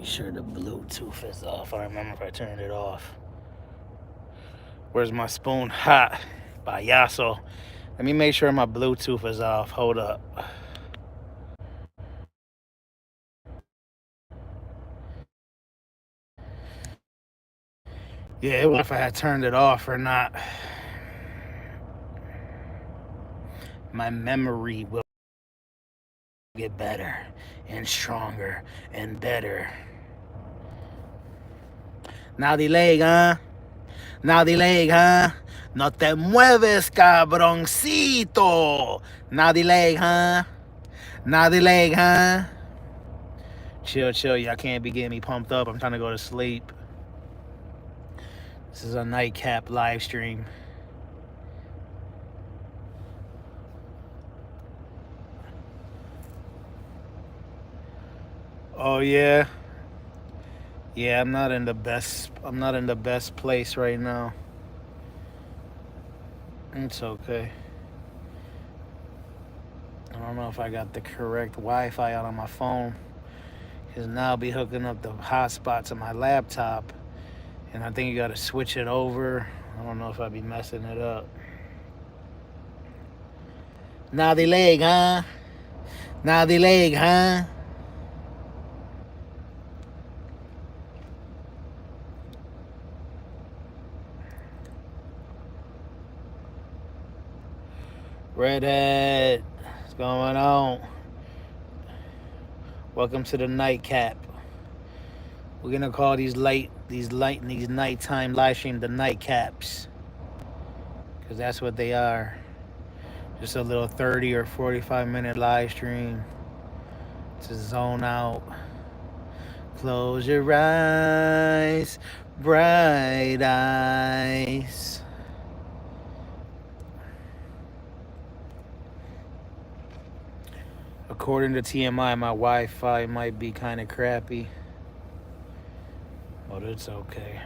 Make sure the Bluetooth is off. I remember if I turned it off. Where's my spoon? Hot. Payaso. Let me make sure my Bluetooth is off. Hold up. Yeah, it was if I had turned it off or not. My memory will get better and stronger and better. Naughty leg, huh? Naughty leg, huh? No te mueves, cabroncito. Naughty leg, huh? Naughty leg, huh? Chill, chill. Y'all can't be getting me pumped up. I'm trying to go to sleep. This is a nightcap live stream. Oh yeah. Yeah, I'm not in the best place right now. It's okay. I don't know if I got the correct Wi-Fi out on my phone. Because now I'll be hooking up the hotspot to my laptop. And I think you gotta switch it over. I don't know if I'll be messing it up. Naughty leg, huh? Naughty leg, huh? Redhead, what's going on? Welcome to the nightcap. We're gonna call these nighttime live stream the nightcaps, because that's what they are. Just a little 30 or 45-minute live stream to zone out. Close your eyes, bright eyes. According to TMI, my Wi-Fi might be kind of crappy, but it's okay.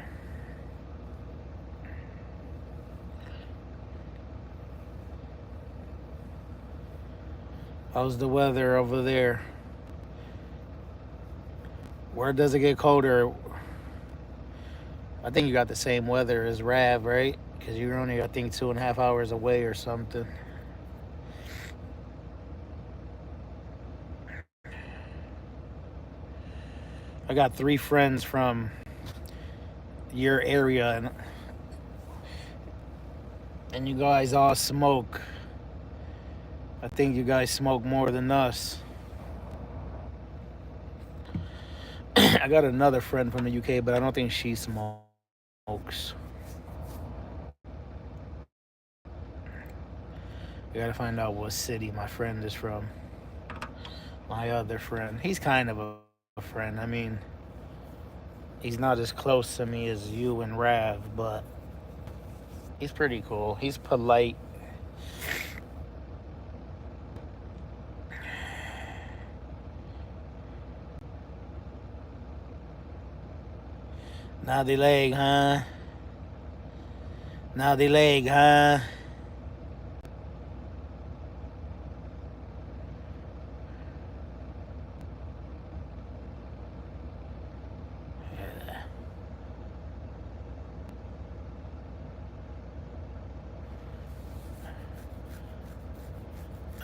How's the weather over there? Where does it get colder? I think you got the same weather as Rav, right? Because you're only, I think, 2.5 hours away or something. I got 3 friends from your area, and you guys all smoke. I think you guys smoke more than us. I got another friend from the UK, but I don't think she smokes. I gotta find out what city my friend is from. My other friend. He's kind of a friend. I mean, he's not as close to me as you and Rav, but he's pretty cool. He's polite. Naughty leg, huh? Naughty leg, huh?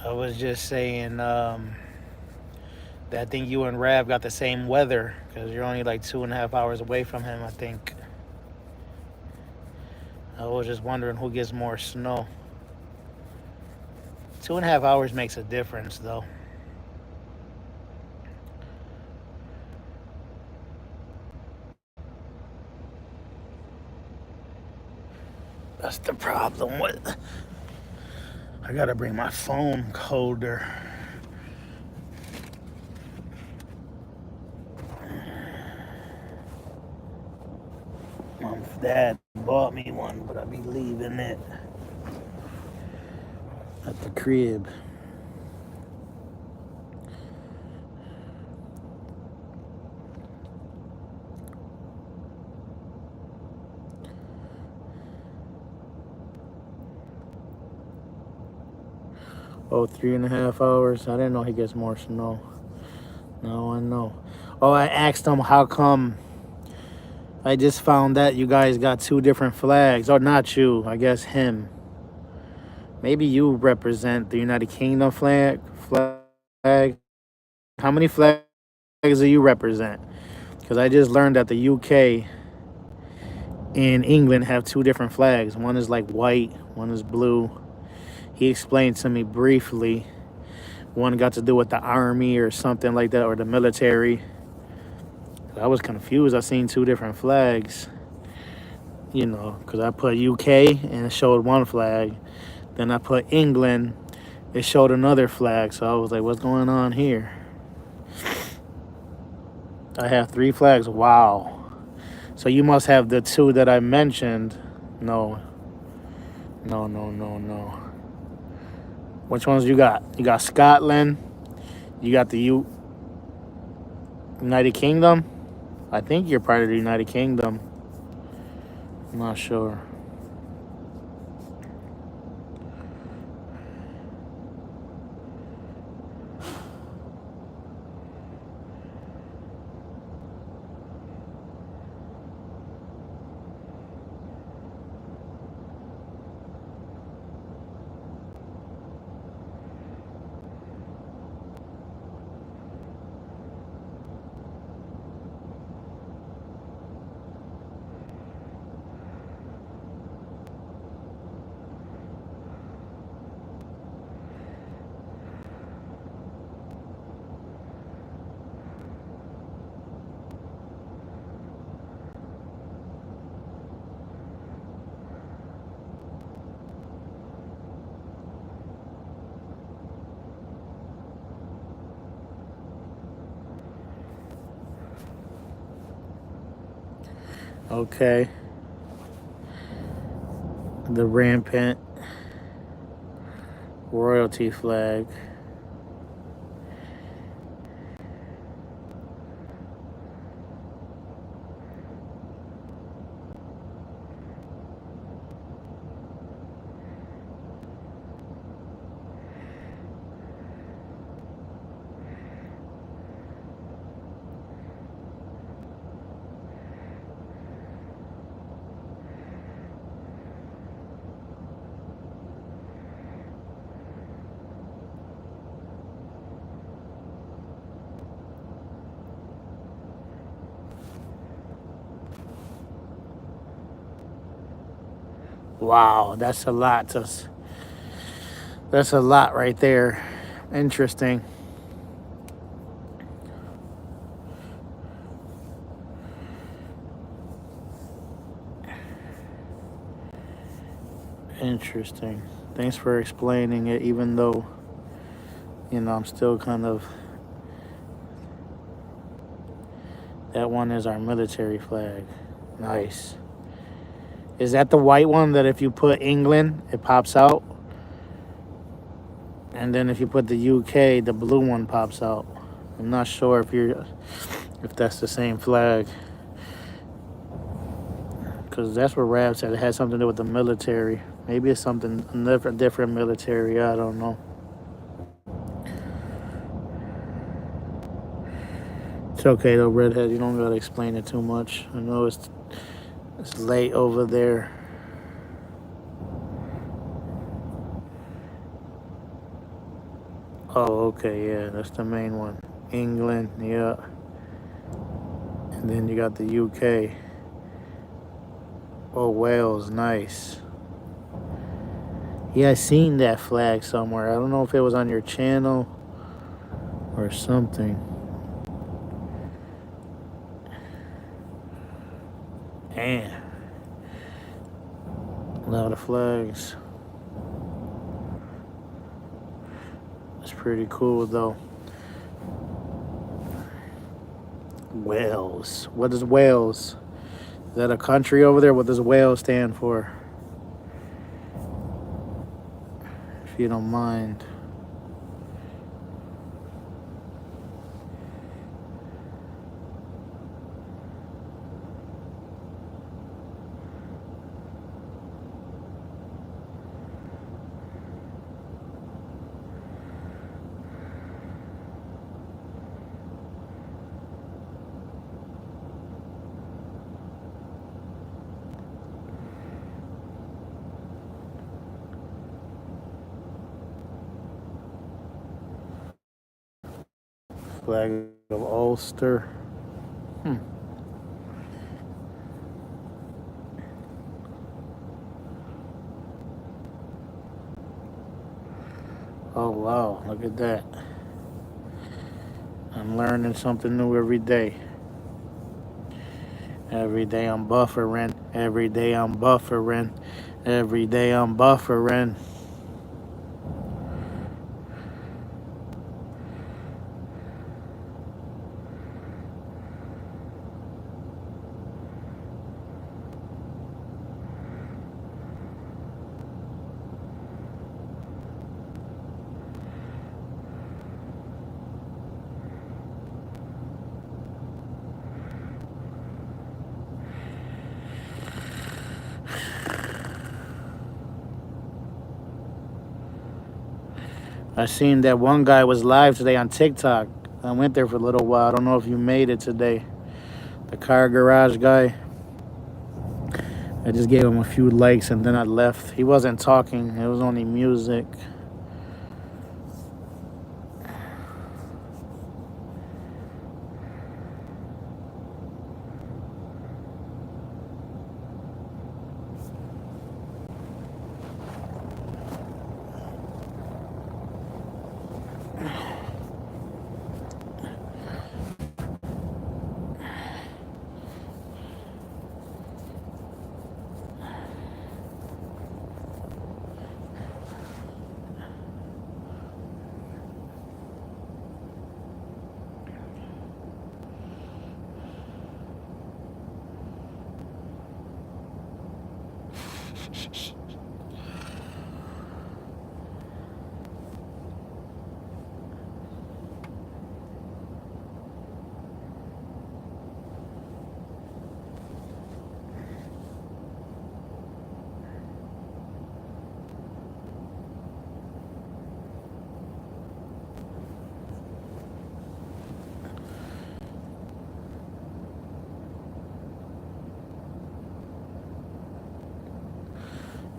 I was just saying that I think you and Rav got the same weather because you're only like 2.5 hours away from him, I think. I was just wondering who gets more snow. 2.5 hours makes a difference, though. That's the problem with. I gotta bring my phone holder. Mom's dad bought me one, but I'll be leaving it at the crib. Oh, 3.5 hours. I didn't know he gets more snow. Now I know. Oh, I asked him how come. I just found that you guys got two different flags. Or not you, I guess him. Maybe you represent the United Kingdom flag. How many flags do you represent? Because I just learned that the UK and England have two different flags. One is like white, one is blue. He explained to me briefly. One got to do with the army or something like that, or the military. I was confused. I seen two different flags, because I put UK and it showed one flag. Then I put England, it showed another flag. So I was like, what's going on here? I have three flags. Wow. So you must have the two that I mentioned. No. No, no, no, no. Which ones you got? You got Scotland. You got the United Kingdom. I think you're part of the United Kingdom. I'm not sure. Okay. The rampant royalty flag. Wow, that's a lot. That's a lot right there. Interesting. Interesting. Thanks for explaining it, even though, I'm still kind of. That one is our military flag. Nice. Is that the white one that if you put England, it pops out? And then if you put the UK, the blue one pops out. I'm not sure if that's the same flag. Because that's what Rab said. It had something to do with the military. Maybe it's something, a different military. I don't know. It's okay though, Redhead. You don't gotta explain it too much. I know it's late over there. Oh, okay, yeah, that's the main one. England, yeah. And then you got the UK. Oh, Wales, nice. Yeah, I seen that flag somewhere. I don't know if it was on your channel or something. Man. A lot of flags. It's pretty cool though. Wales. What is Wales? Is that a country over there? What does Wales stand for? If you don't mind. Flag of Ulster. Oh wow, look at that. I'm learning something new every day. Every day I'm buffering. Every day I'm buffering. Every day I'm buffering. I seen that one guy was live today on TikTok. I went there for a little while. I don't know if you made it today. The car garage guy. I just gave him a few likes and then I left. He wasn't talking. It was only music.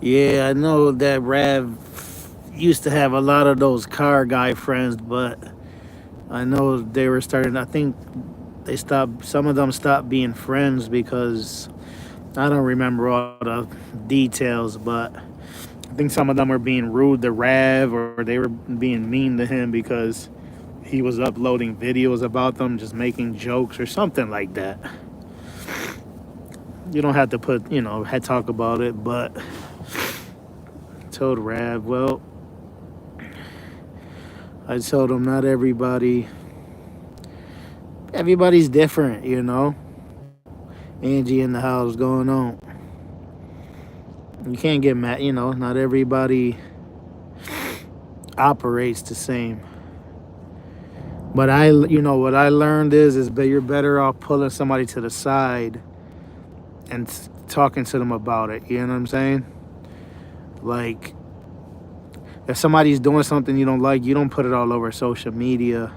Yeah, I know that Rav used to have a lot of those car guy friends, but I know they were starting. I think they stopped. Some of them stopped being friends because I don't remember all the details, but I think some of them were being rude to Rav or they were being mean to him because he was uploading videos about them, just making jokes or something like that. You don't have to put, talk about it, but I told Rav, well, I told him not everybody's different, Angie in the house going on. You can't get mad, not everybody operates the same. But what I learned is you're better off pulling somebody to the side and talking to them about it. You know what I'm saying? Like, if somebody's doing something you don't like, you don't put it all over social media.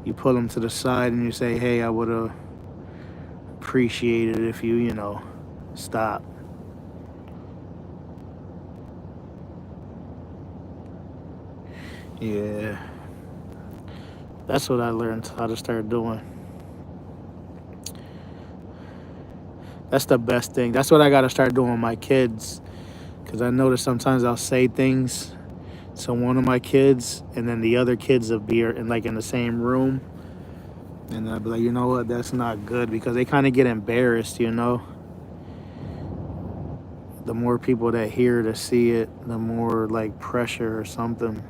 You pull them to the side and you say, hey, I would have appreciated if you, stop. Yeah. That's what I learned how to start doing. That's the best thing. That's what I got to start doing with my kids. Because I notice sometimes I'll say things to one of my kids, and then the other kids will be in the same room. And I'll be like, you know what? That's not good. Because they kind of get embarrassed, The more people that hear to see it, the more pressure or something.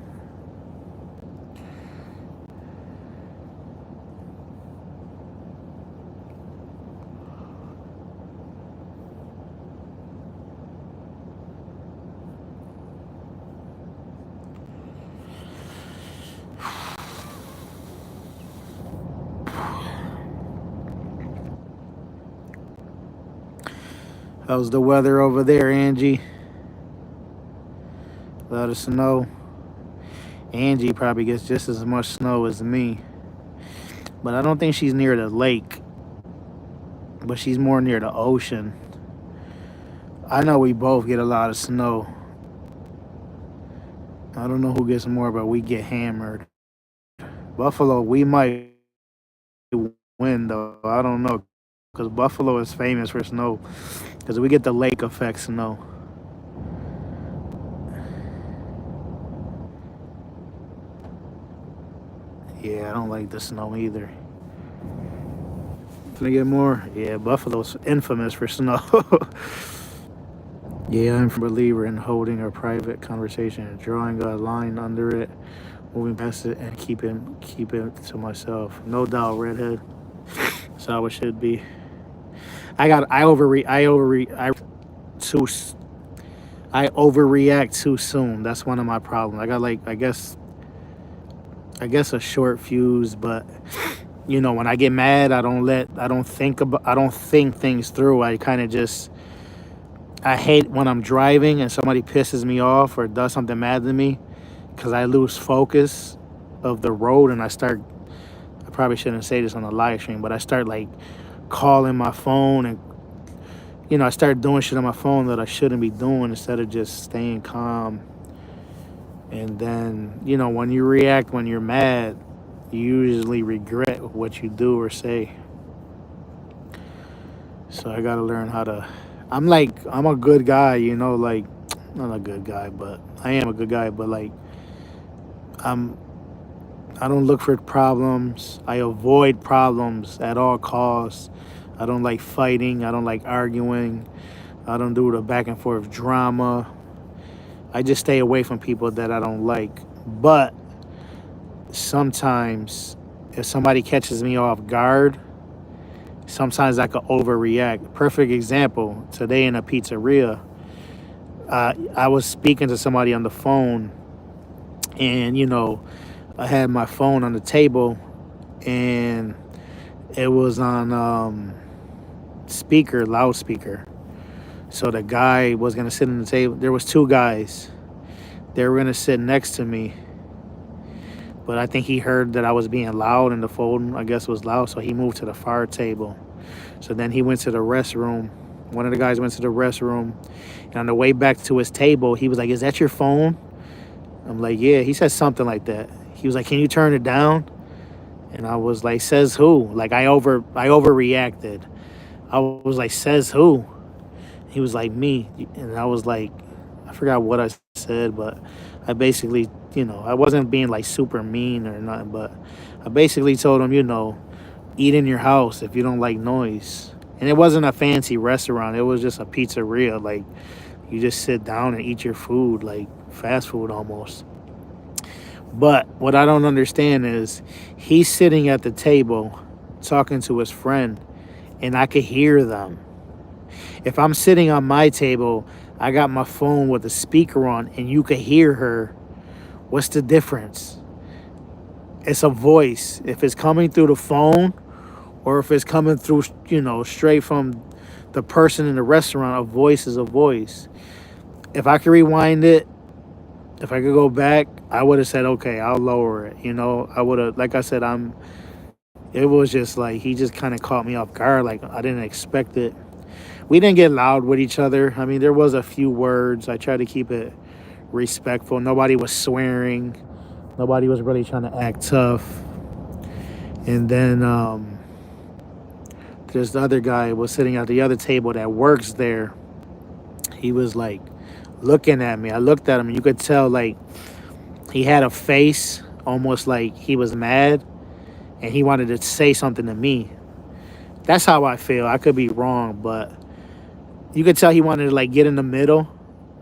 How's the weather over there, Angie? Let us know. Angie probably gets just as much snow as me. But I don't think she's near the lake. But she's more near the ocean. I know we both get a lot of snow. I don't know who gets more, but we get hammered. Buffalo, we might win though. I don't know because Buffalo is famous for snow because we get the lake effect snow. Yeah, I don't like the snow either. Can I get more? Yeah, Buffalo's infamous for snow. Yeah, I'm a believer in holding a private conversation and drawing a line under it, moving past it, and keep it to myself. No doubt, redhead. That's how it should be. I too I overreact too soon. That's one of my problems. I got like I guess a short fuse, but when I get mad, I don't think things through. I kind of just I hate when I'm driving and somebody pisses me off or does something mad to me because I lose focus of the road and I probably shouldn't say this on the live stream, but I start like calling my phone and I start doing shit on my phone that I shouldn't be doing instead of just staying calm. And then, when you react when you're mad, you usually regret what you do or say. So I gotta learn how to. I'm a good guy, like, not a good guy, but I am a good guy, but like, I'm, I don't look for problems. I avoid problems at all costs. I don't like fighting. I don't like arguing. I don't do the back and forth drama. I just stay away from people that I don't like. But sometimes, if somebody catches me off guard, sometimes I could overreact. Perfect example today in a pizzeria. I was speaking to somebody on the phone, and I had my phone on the table, and it was on loudspeaker. So the guy was gonna sit on the table. There was two guys. They were gonna sit next to me, but I think he heard that I was being loud, and the phone, I guess, was loud, so he moved to the far table. So then he went to the restroom. One of the guys went to the restroom, and on the way back to his table, he was like, "Is that your phone?" I'm like, "Yeah." He said something like that. He was like, "Can you turn it down?" And I was like, "Says who?" Like I overreacted. I was like, "Says who?" He was like, "Me." And I was like, I forgot what I said, but I basically, I wasn't being like super mean or nothing, but I basically told him, eat in your house if you don't like noise. And it wasn't a fancy restaurant. It was just a pizzeria. Like, you just sit down and eat your food, like fast food almost. But what I don't understand is he's sitting at the table talking to his friend, and I could hear them. If I'm sitting on my table, I got my phone with a speaker on, and you could hear her. What's the difference? It's a voice. If it's coming through the phone or if it's coming through, straight from the person in the restaurant, a voice is a voice. If I could rewind it, if I could go back, I would have said, okay, I'll lower it. I would have, like I said, it was just like, he just kind of caught me off guard. Like, I didn't expect it. We didn't get loud with each other. I mean, there was a few words. I tried to keep it respectful. Nobody was swearing. Nobody was really trying to act tough. And then there's the other guy was sitting at the other table that works there. He was like looking at me. I looked at him, and you could tell like he had a face almost like he was mad, and he wanted to say something to me. That's how I feel. I could be wrong, but you could tell he wanted to like get in the middle.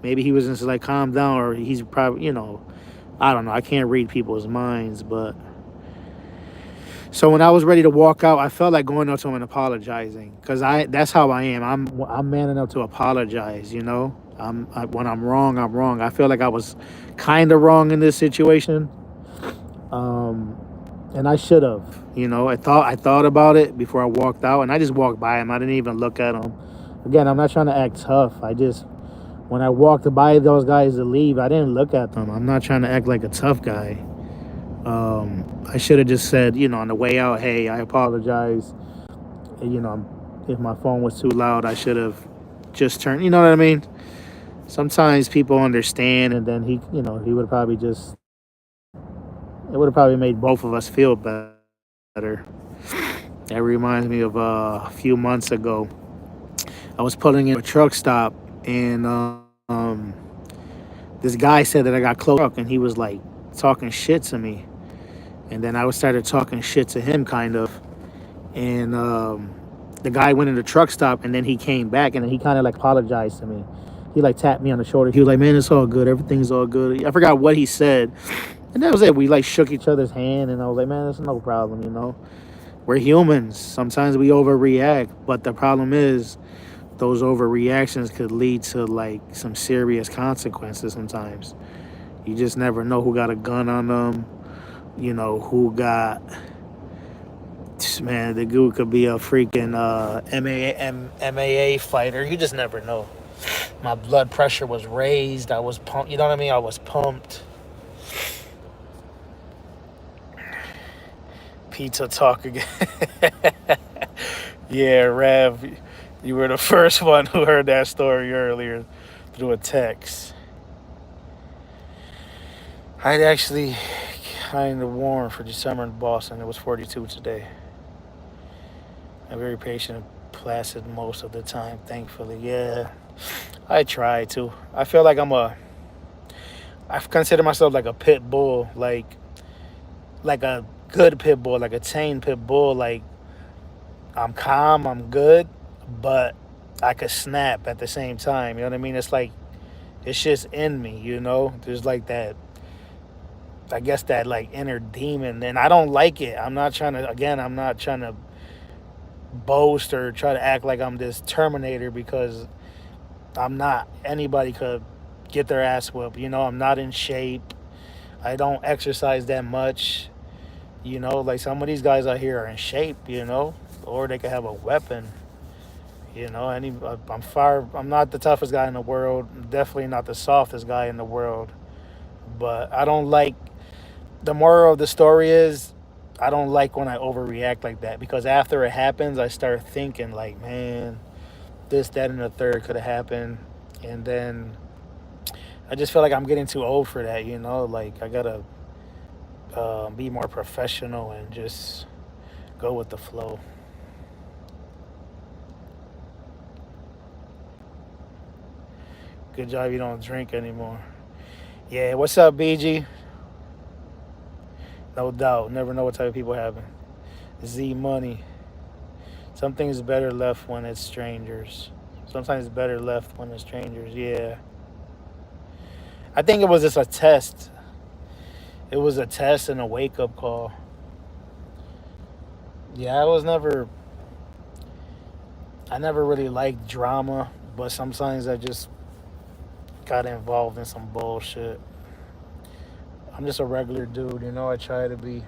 Maybe he was just like calm down, or he's probably, I don't know. I can't read people's minds, but so when I was ready to walk out, I felt like going up to him and apologizing because that's how I am. I'm man enough to apologize. When I'm wrong, I'm wrong. I feel like I was kind of wrong in this situation, and I should have. I thought about it before I walked out, and I just walked by him. I didn't even look at him. Again, I'm not trying to act tough. When I walked by those guys to leave, I didn't look at them. I'm not trying to act like a tough guy. I should have just said, on the way out, hey, I apologize. If my phone was too loud, I should have just turned. You know what I mean? Sometimes people understand, and then he would probably just It would have probably made both of us feel better. That reminds me of a few months ago. I was pulling in a truck stop, and this guy said that I got close to the truck, and he was like talking shit to me. And then I started talking shit to him, kind of. And the guy went in the truck stop, and then he came back, and then he kind of like apologized to me. He like tapped me on the shoulder. He was like, "Man, it's all good. Everything's all good." I forgot what he said, and that was it. We like shook each other's hand, and I was like, "Man, it's no problem, you know. We're humans. Sometimes we overreact, but the problem is those overreactions could lead to like some serious consequences sometimes. You just never know who got a gun on them, you know, who got, man, the dude could be a freaking MAA fighter. You just never know. My blood pressure was raised. I was pumped. You know what I mean? I was pumped. Pizza talk again. Yeah, Rev, you were the first one who heard that story earlier through a text. I'd actually kind of warm for December in Boston. It was 42 today. I'm very patient and placid most of the time, thankfully. Yeah, I try to. I feel like I consider myself like a pit bull, like a good pit bull, like a tame pit bull. Like I'm calm, I'm good, but I could snap at the same time. You know what I mean? It's like it's just in me. You know, there's like that. I guess that like inner demon, and I don't like it. I'm not trying to. Again, I'm not trying to boast or try to act like I'm this Terminator because I'm not. Anybody could get their ass whooped. You know, I'm not in shape. I don't exercise that much. You know, like some of these guys out here are in shape, you know, or they could have a weapon. You know, I'm far. I'm not the toughest guy in the world. Definitely not the softest guy in the world. But I don't like. The moral of the story is, I don't like when I overreact like that because after it happens, I start thinking like, man, this, that, and the third could have happened, and then I just feel like I'm getting too old for that. You know, like I gotta be more professional and just go with the flow. Good job you don't drink anymore. Yeah, what's up, BG? No doubt. Never know what type of people having. Z Money. Some things better left when it's strangers. Sometimes it's better left when it's strangers. Yeah. I think it was just a test. It was a test and a wake up call. Yeah, I never really liked drama, but sometimes I just got involved in some bullshit. I'm just a regular dude, you know. I try to be.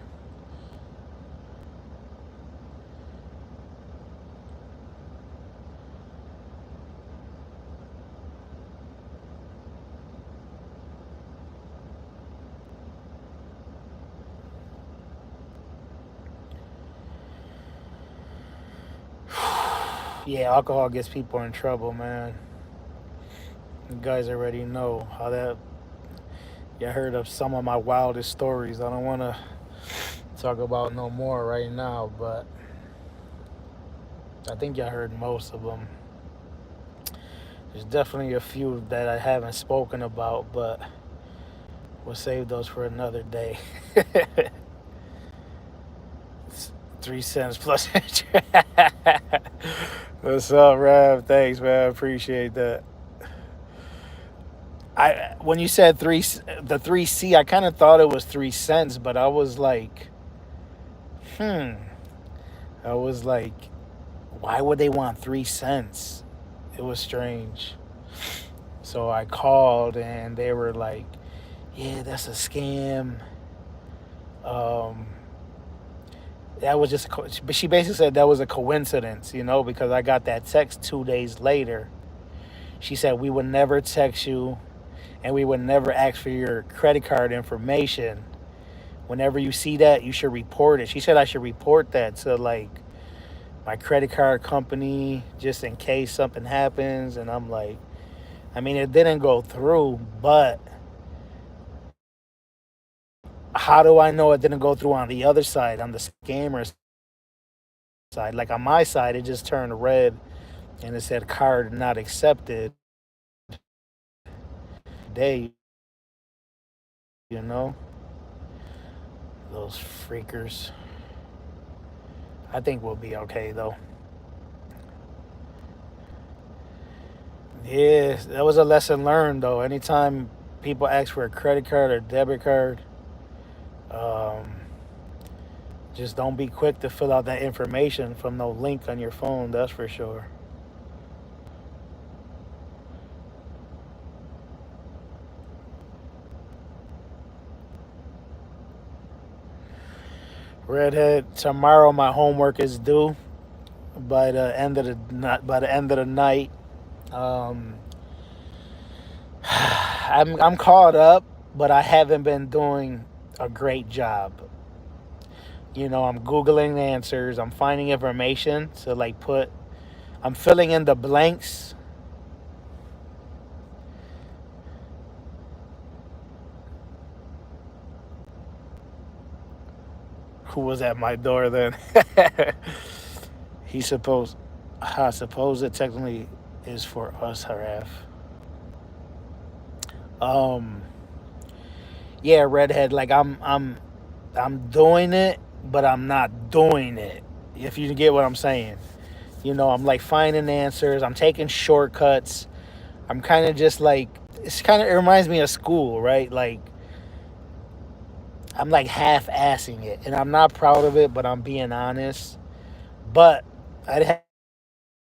Yeah, alcohol gets people in trouble, man. You guys already know how that. You heard of some of my wildest stories. I don't want to talk about no more right now, but I think y'all heard most of them. There's definitely a few that I haven't spoken about, but we'll save those for another day. 3 cents plus interest. What's up, Rav? Thanks, man. I appreciate that. I when you said the 3C, I kind of thought it was 3 cents, but I was like, hmm. I was like, why would they want 3 cents? It was strange. So I called and they were like, yeah, that's a scam. Um, that was just, but she basically said that was a coincidence, you know, because I got that text 2 days later. She said, we would never text you and we would never ask for your credit card information. Whenever you see that, you should report it. She said I should report that to like my credit card company just in case something happens. And I'm like, I mean, it didn't go through, but how do I know it didn't go through on the other side, on the scammer side? Like on my side, it just turned red and it said card not accepted. Day, you know, those freakers. I think we'll be okay though. Yeah, that was a lesson learned though. Anytime people ask for a credit card or debit card, um, just don't be quick to fill out that information from no link on your phone. That's for sure. Redhead. Tomorrow, my homework is due by the end of the night. Um, I'm caught up, but I haven't been doing a great job. I'm googling answers. I'm finding information to like put. I'm filling in the blanks. Who was at my door then? he supposed. I suppose it technically is for us, Haraf. Um, yeah, redhead. Like I'm doing it, but I'm not doing it. If you get what I'm saying. I'm like finding answers. I'm taking shortcuts. I'm kind of just like it reminds me of school, right? Like I'm like half-assing it, and I'm not proud of it, but I'm being honest. But I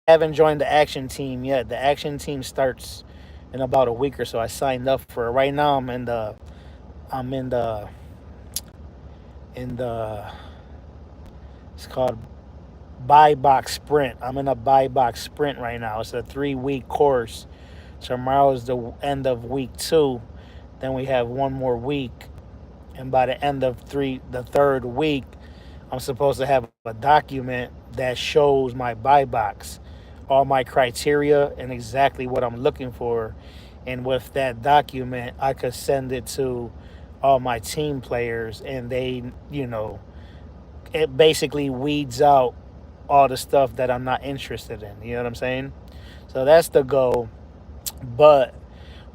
haven't joined the action team yet. The action team starts in about a week or so. I signed up for it. Right now I'm in the it's called buy box sprint. I'm in a buy box sprint right now. It's a 3-week course. Tomorrow is the end of week 2. Then we have one more week, and by the end of the third week, I'm supposed to have a document that shows my buy box, all my criteria, and exactly what I'm looking for. And with that document, I could send it to all my team players, and it basically weeds out all the stuff that I'm not interested in. You know what I'm saying? So that's the goal. But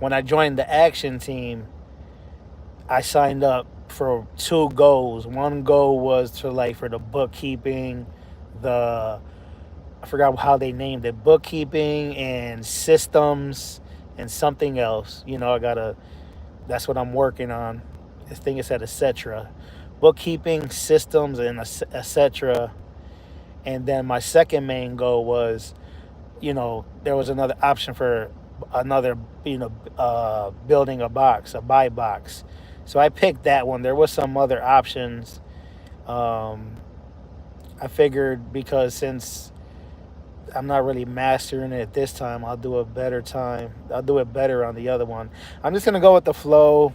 when I joined the action team, I signed up for 2 goals. One goal was for the bookkeeping, the I forgot how they named it, bookkeeping and systems and something else. I gotta. That's what I'm working on. I think it's at etc. Bookkeeping, systems, and etc. And then my second main goal was, there was another option for another, building a box, a buy box. So I picked that one. There was some other options. Um, I figured because since I'm not really mastering it this time, I'll do a better time. I'll do it better on the other one. I'm just gonna go with the flow,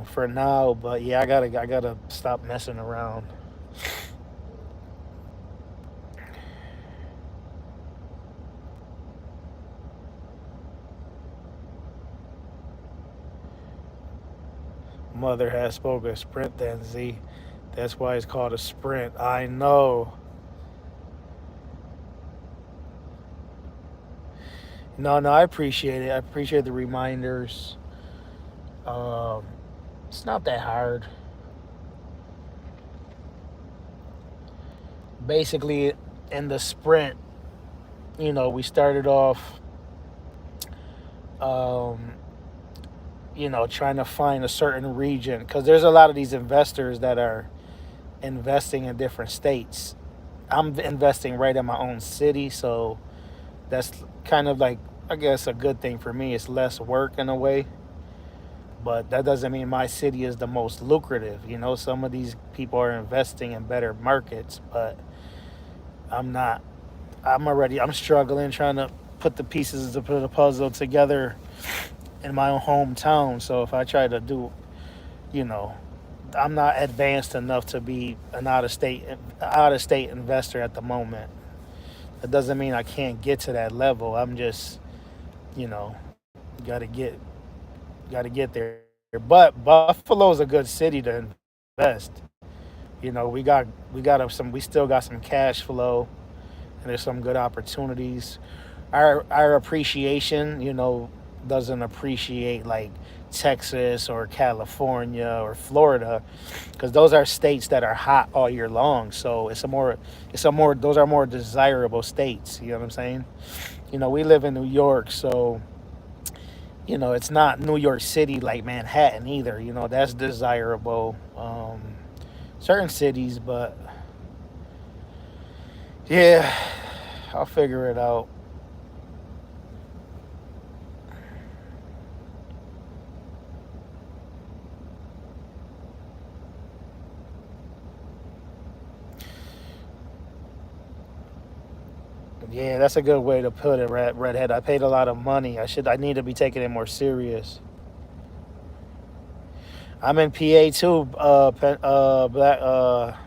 for now. But yeah, I gotta stop messing around. Mother has spoken sprint then, Z. That's why it's called a sprint. I know. No, no, I appreciate it. I appreciate the reminders. Um, it's not that hard. Basically, in the sprint, we started off, um, trying to find a certain region because there's a lot of these investors that are investing in different states. I'm investing right in my own city, so that's kind of like, I guess, a good thing for me. It's less work in a way, but that doesn't mean my city is the most lucrative. Some of these people are investing in better markets, but I'm not. I'm struggling trying to put the pieces of the puzzle together in my own hometown. So if I try to do, you know, I'm not advanced enough to be an out of state investor at the moment. That doesn't mean I can't get to that level. I'm just, you know, gotta get gotta get there But Buffalo's a good city to invest. We still got some cash flow, and there's some good opportunities. Our appreciation, doesn't appreciate like Texas or California or Florida, because those are states that are hot all year long. So those are more desirable states. You know what I'm saying? We live in New York, so it's not New York City like Manhattan either. That's desirable. Certain cities, but yeah, I'll figure it out. Yeah, that's a good way to put it, redhead. I paid a lot of money. I need to be taking it more serious. I'm in PA too, black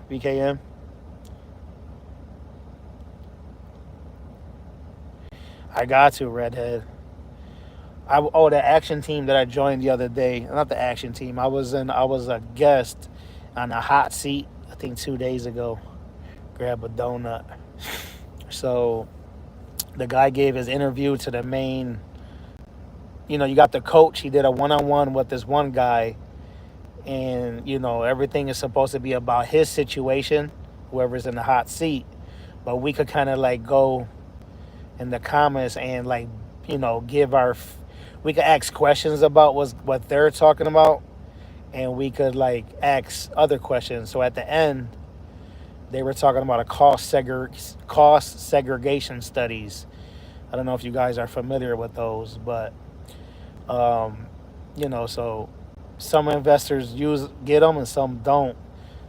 BKM. I got to redhead. The action team that I joined the other day. Not the action team. I was a guest on a hot seat. I think 2 days ago. Grab a donut. So the guy gave his interview to the main. You got the coach. He did a one-on-one with this one guy, and everything is supposed to be about his situation, whoever's in the hot seat. But we could kind of like go in the comments and like give our we could ask questions about what they're talking about, and we could like ask other questions. So at the end, they were talking about cost segregation studies. I don't know if you guys are familiar with those, but um, so some investors get them and some don't.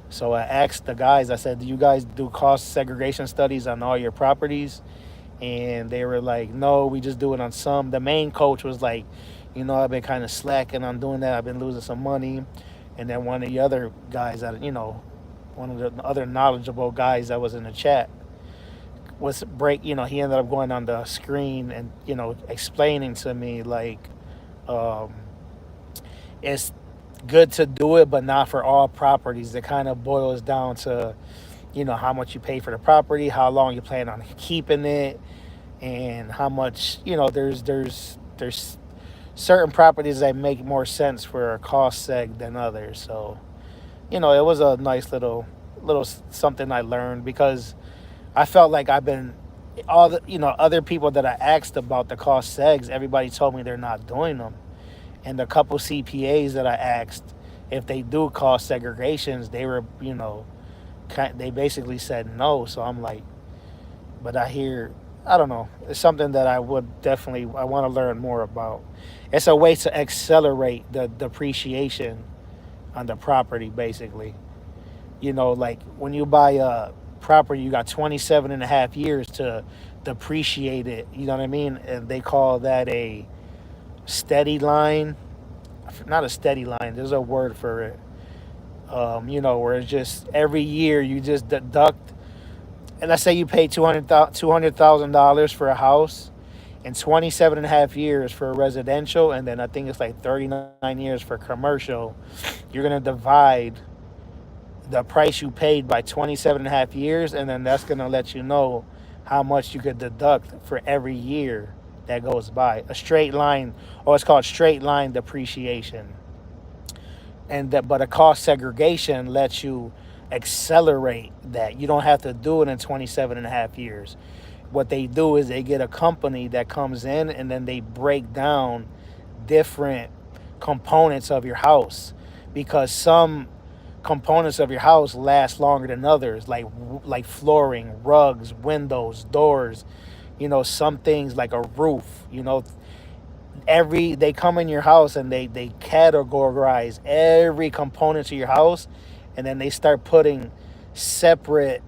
So I asked the guys. I said, "Do you guys do cost segregation studies on all your properties?" And they were like, "No, we just do it on some." The main coach was like, "I've been kind of slacking on doing that. I've been losing some money." And then one of the other guys one of the other knowledgeable guys that was in the chat he ended up going on the screen and explaining to me like, um, it's good to do it, but not for all properties. It kind of boils down to how much you pay for the property, how long you plan on keeping it, and how much there's certain properties that make more sense for a cost seg than others. So it was a nice little something I learned, because I felt like I've been all the other people that I asked about the cost segs, everybody told me they're not doing them. And the couple CPAs that I asked if they do cost segregations, they were they basically said no. So I'm like, but I don't know. It's something that I want to learn more about. It's a way to accelerate the depreciation on the property, basically. Like when you buy a property, you got 27 and a half years to depreciate it. You know what I mean? And they call that a steady line. Not a steady line. There's a word for it. Where it's just every year you just deduct. And let's say you pay $200,000 for a house, and 27 and a half years for residential, and then I think it's like 39 years for commercial. You're going to divide the price you paid by 27 and a half years, and then that's going to let you know how much you could deduct for every year that goes by. A straight line, or it's called straight line depreciation. But a cost segregation lets you accelerate that. You don't have to do it in 27 and a half years. What they do is they get a company that comes in, and then they break down different components of your house, because some components of your house last longer than others, like flooring, rugs, windows, doors. Some things like a roof. They come in your house and they categorize every component to your house, and then they start putting separate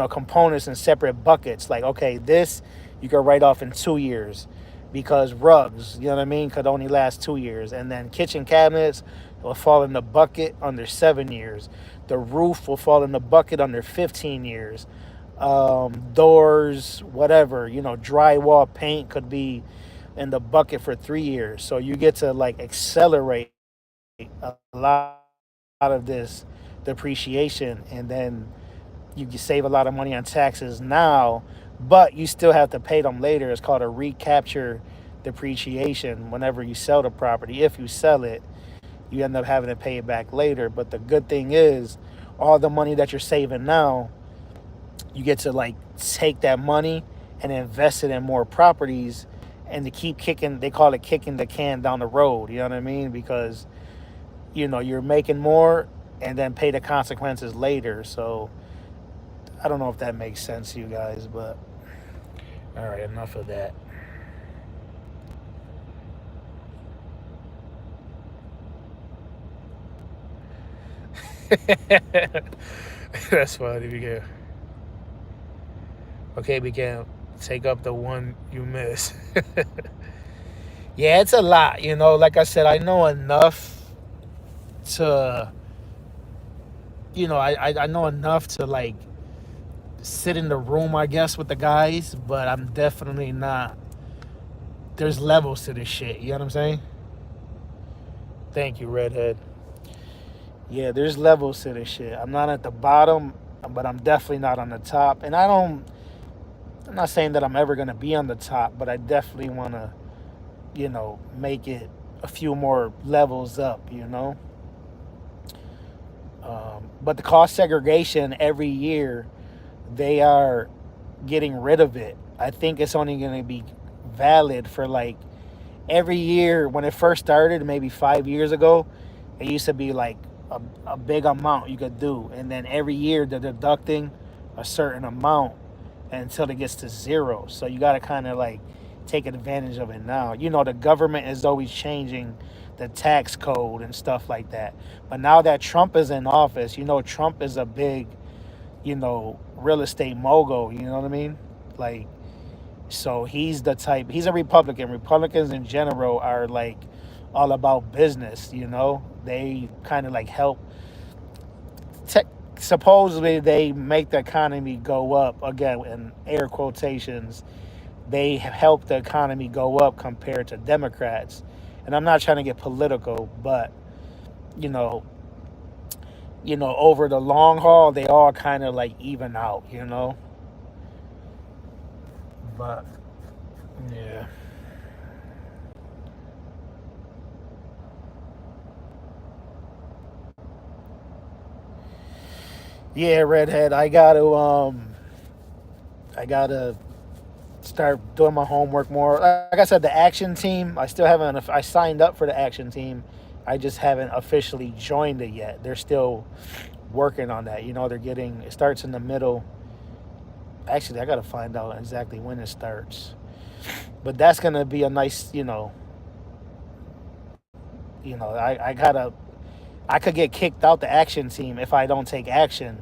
components in separate buckets. Like, okay, this you can write off in 2 years, because rugs, you know what I mean, could only last 2 years. And then kitchen cabinets will fall in the bucket under 7 years. The roof will fall in the bucket under 15 years. Doors, whatever, drywall, paint could be in the bucket for 3 years. So you get to like accelerate a lot of this depreciation, and then you can save a lot of money on taxes now, but you still have to pay them later. It's called a recapture depreciation whenever you sell the property. If you sell it, you end up having to pay it back later. But the good thing is, all the money that you're saving now, you get to like take that money and invest it in more properties and to keep kicking, they call it kicking the can down the road. You know what I mean? Because, you're making more and then pay the consequences later. So I don't know if that makes sense to you guys, but all right, enough of that. That's funny. We can take up the one you miss. Yeah, it's a lot. Like I said, I know enough to, I know enough to like sit in the room, I guess, with the guys, but I'm definitely not. There's levels to this shit. You know what I'm saying? Thank you, Redhead. Yeah, there's levels to this shit. I'm not at the bottom, but I'm definitely not on the top. And I'm not saying that I'm ever going to be on the top, but I definitely want to, make it a few more levels up. But the cost segregation every year, they are getting rid of it. I think it's only going to be valid for like every year. When it first started, maybe 5 years ago, it used to be like a big amount you could do. And then every year they're deducting a certain amount until it gets to zero. So you got to kind of like take advantage of it now. The government is always changing the tax code and stuff like that. But now that Trump is in office, Trump is a big, real estate mogul. You know what I mean? Like, so he's a Republican. Republicans in general are like all about business. They kind of like help. Supposedly, they make the economy go up again in air quotations. They help the economy go up compared to Democrats. And I'm not trying to get political, but you know, over the long haul, they all kind of like even out. But yeah. Yeah, Redhead, I gotta start doing my homework more. Like I said, the action team, I still haven't, I signed up for the action team. I just haven't officially joined it yet. They're still working on that. It starts in the middle. Actually, I got to find out exactly when it starts. But that's going to be a nice, I could get kicked out the action team if I don't take action.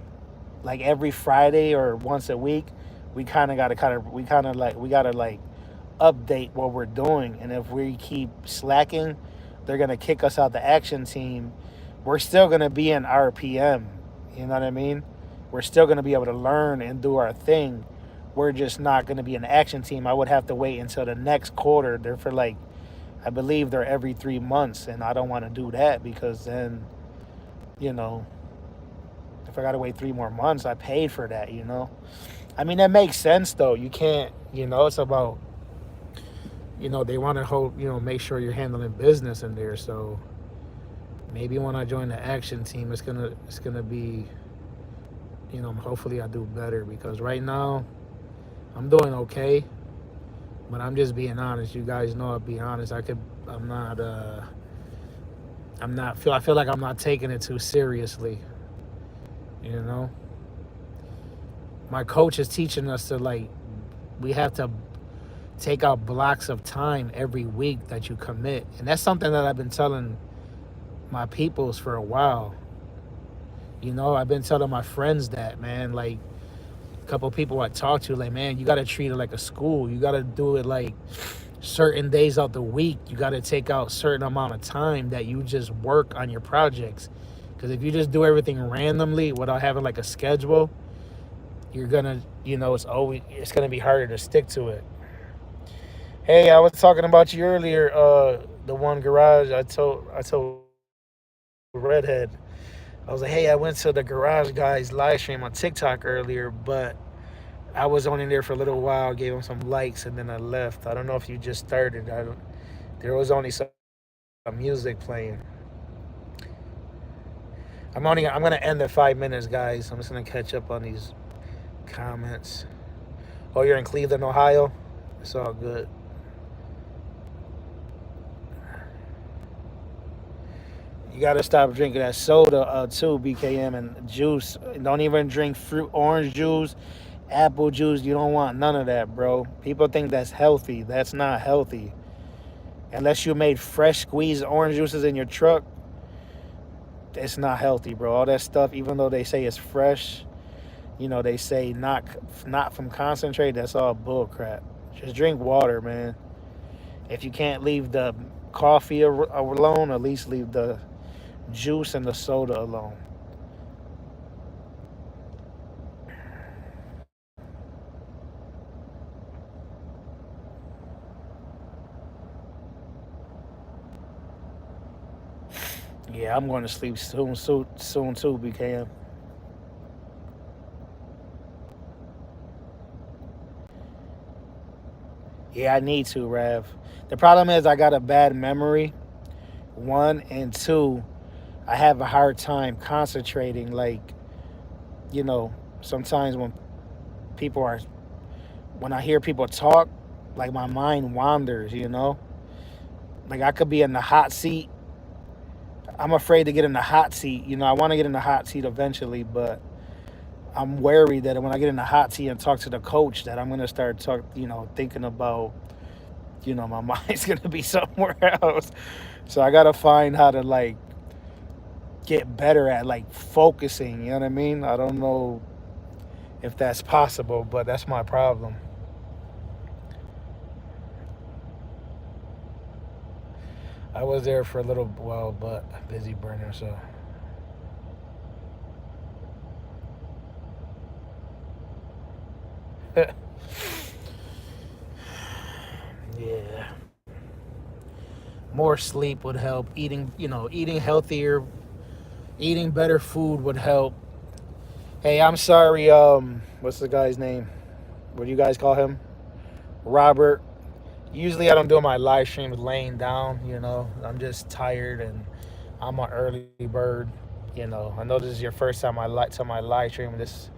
Like every Friday or once a week, we gotta like update what we're doing. And if we keep slacking, they're gonna kick us out the action team. We're still gonna be in RPM. You know what I mean? We're still gonna be able to learn and do our thing. We're just not gonna be an action team. I would have to wait until the next quarter. They're for like, I believe they're every 3 months, and I don't want to do that because then, you know, if I gotta wait 3 more months, I paid for that. I mean, that makes sense though. You can't, it's about, they want to hope, make sure you're handling business in there. So maybe when I join the action team, it's gonna be, hopefully I do better because right now I'm doing okay, but I'm just being honest. You guys know I'll be honest. I feel like I'm not taking it too seriously. You know, my coach is teaching us to like, we have to take out blocks of time every week that you commit. And that's something that I've been telling my peoples for a while. I've been telling my friends that, man, like a couple people I talk to, like, man, you got to treat it like a school. You got to do it like certain days out the week. You got to take out certain amount of time that you just work on your projects. Because if you just do everything randomly without having like a schedule, you're gonna, it's gonna be harder to stick to it. Hey, I was talking about you earlier. The one garage I told redhead. I was like, hey, I went to the Garage Guys live stream on TikTok earlier, but I was only there for a little while, gave him some likes, and then I left. I don't know if you just started. I don't. There was only some music playing. I'm gonna end at 5 minutes, guys. I'm just gonna catch up on these comments. Oh, you're in Cleveland, Ohio. It's all good. You gotta stop drinking that soda too, BKM, and juice. Don't even drink fruit, orange juice, apple juice. You don't want none of that, bro. People think that's healthy. That's not healthy. Unless you made fresh squeezed orange juices in your truck, it's not healthy, bro. All that stuff, even though they say it's fresh, they say not from concentrate. That's all bull crap. Just drink water, man. If you can't leave the coffee alone, at least leave the juice and the soda alone. Yeah, I'm going to sleep soon too, BKM. Yeah, I need to, Rav. The problem is I got a bad memory. One and two, I have a hard time concentrating. Like, sometimes people are, when I hear people talk, like my mind wanders. Like I could be in the hot seat. I'm afraid to get in the hot seat. I want to get in the hot seat eventually, but I'm worried that when I get in the hot seat and talk to the coach, that I'm gonna start thinking about, my mind's gonna be somewhere else. So I gotta find how to like get better at like focusing. You know what I mean? I don't know if that's possible, but that's my problem. I was there for a little while, but busy burner. So yeah, more sleep would help. Eating healthier, eating better food would help. Hey, I'm sorry. What's the guy's name? What do you guys call him? Robert. Usually I don't do my live streams laying down. I'm just tired and I'm an early bird. I know this is your first time to my live stream. This is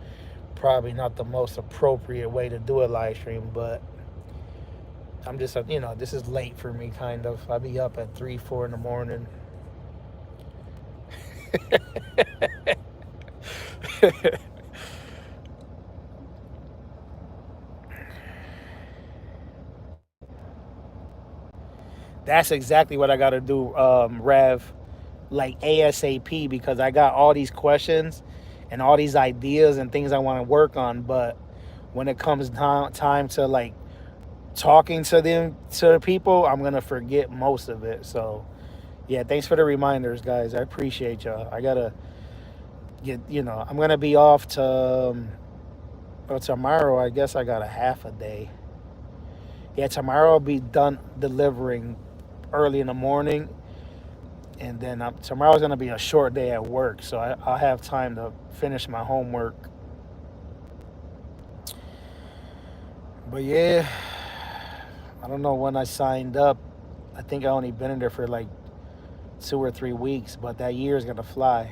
probably not the most appropriate way to do a live stream, but I'm just, this is late for me, kind of. I'll be up at 3, 4 in the morning. That's exactly what I got to do, Rev, like ASAP, because I got all these questions and all these ideas and things I want to work on. But when it comes time to like talking to the people, I'm going to forget most of it. So, yeah, thanks for the reminders, guys. I appreciate y'all. I got to I'm going to be off tomorrow. I guess I got a half a day. Yeah, tomorrow I'll be done delivering early in the morning, and then tomorrow's gonna be a short day at work, so I'll have time to finish my homework. But yeah, I don't know when I signed up. I think I only been in there for like 2 or 3 weeks, but that year is gonna fly.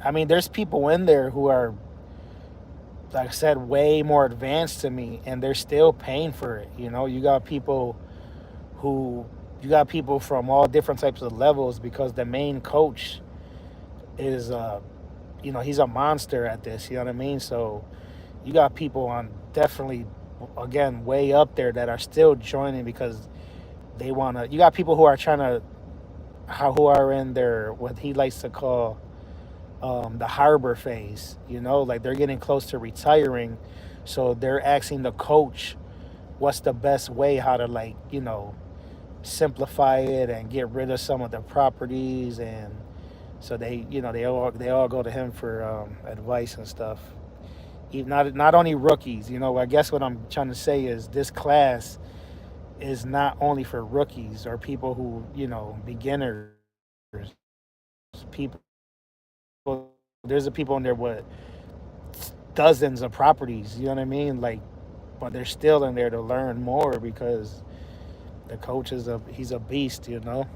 I mean, there's people in there who are, like I said, way more advanced to me, and they're still paying for it. Who you got people from all different types of levels, because the main coach is he's a monster at this. You know what I mean? So you got people on definitely, again, way up there that are still joining because they want to. You got people who are trying to, who are in their, what he likes to call, the harbor phase. Like they're getting close to retiring, so they're asking the coach what's the best way, how to, like, simplify it and get rid of some of the properties. And so they all go to him for advice and stuff. Not only rookies. I guess what I'm trying to say is this class is not only for rookies or people who, beginners. people. There's a people in there with dozens of properties. You know what I mean? Like, but they're still in there to learn more because the coach is he's a beast. You know.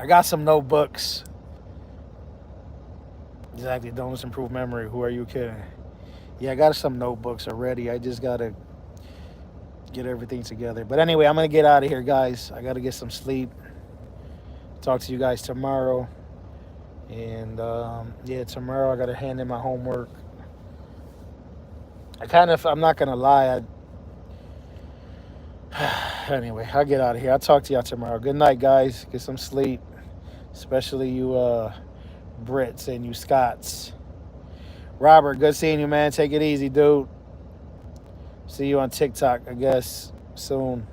I got some notebooks. Exactly. Don't improve memory. Who are you kidding? Yeah, I got some notebooks already. I just gotta get everything together. But anyway, I'm gonna get out of here, guys. I gotta get some sleep. Talk to you guys tomorrow. And yeah, tomorrow I gotta hand in my homework. I'm not gonna lie. Anyway, I'll get out of here. I'll talk to y'all tomorrow. Good night, guys. Get some sleep, especially you Brits and you Scots. Robert, good seeing you, man. Take it easy, dude. See you on TikTok, I guess, soon.